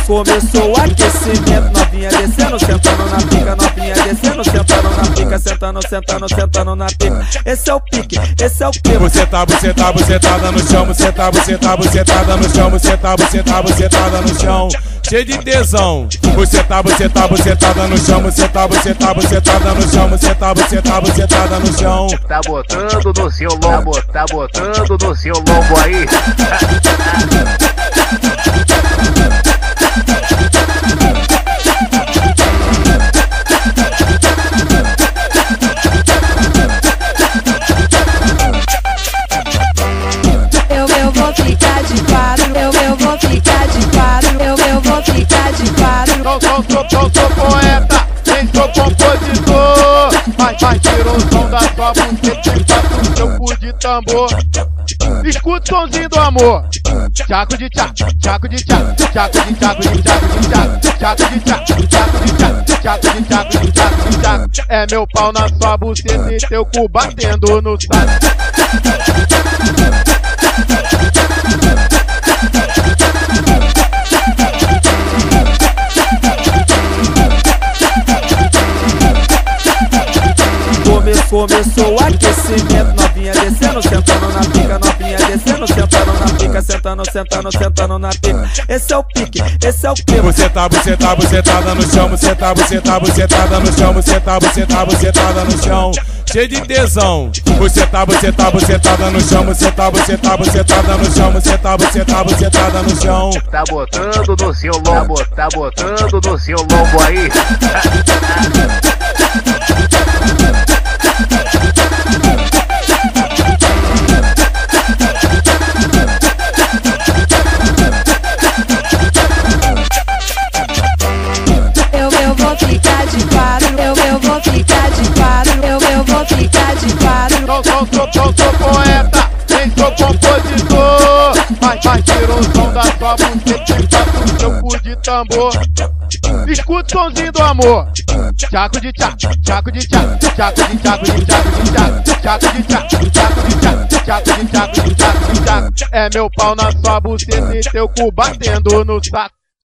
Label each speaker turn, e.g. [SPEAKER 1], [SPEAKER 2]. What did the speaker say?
[SPEAKER 1] Começou o aquecimento, novinha descendo, sentando na pica, novinha descendo, sentando na pica, sentando na pica. Esse é o pique, esse é o clima.
[SPEAKER 2] Você tá bucetada no chão, você tá bucetada no chão, você tá bucetada no chão, cheio de tesão. Você tá bucetada no chão, você tá bucetada no chão, você tá bucetada no chão.
[SPEAKER 3] Tá botando no seu lombo, tá botando no seu lombo aí.
[SPEAKER 4] Eu vou ficar de quatro, eu vou ficar de quatro, eu vou ficar de quatro.
[SPEAKER 5] Não sou poeta, nem sou compositor, mas tirou o som da sua buceta e bate no seu cu de tambor. Escuta o somzinho do amor. Tchaco de tchaco, tchaco de tchaco, tchaco de tchaco de tchaco de tchaco, tchaco de tchaco, tchaco de tchaco, tchaco de tchaco de tchaco de tchaco. É meu pau na sua buceta e teu cu batendo no saco.
[SPEAKER 1] Começou o aquecimento, novinha descendo, sentando na pica, novinha descendo, sentando na pica, sentando na pica. Esse é o pique, esse é o clima.
[SPEAKER 2] Você tá bucetada no chão, você tá bucetada no chão, você tá bucetada no chão, cheio de tesão. Você tá bucetada no chão, você tá bucetada no chão, você tá bucetada no chão.
[SPEAKER 3] Tá botando no seu lombo, tá botando no seu lombo aí.
[SPEAKER 4] Eu vou ficar de quatro, eu vou ficar de quatro, eu vou ficar de quatro.
[SPEAKER 5] Não sou poeta, nem sou compositor, mas tirou o som da sua buceta e bate no seu cu de tambor. Escuta o somzinho do amor. Tchaco de tchaco, tchaco de tchaco, tchaco de tchaco de tchaco de tchaco, tchaco de tchaco, tchaco de tchaco, tchaco de tchaco de tchaco de tchaco. É meu pau na sua buceta e teu cu batendo no saco.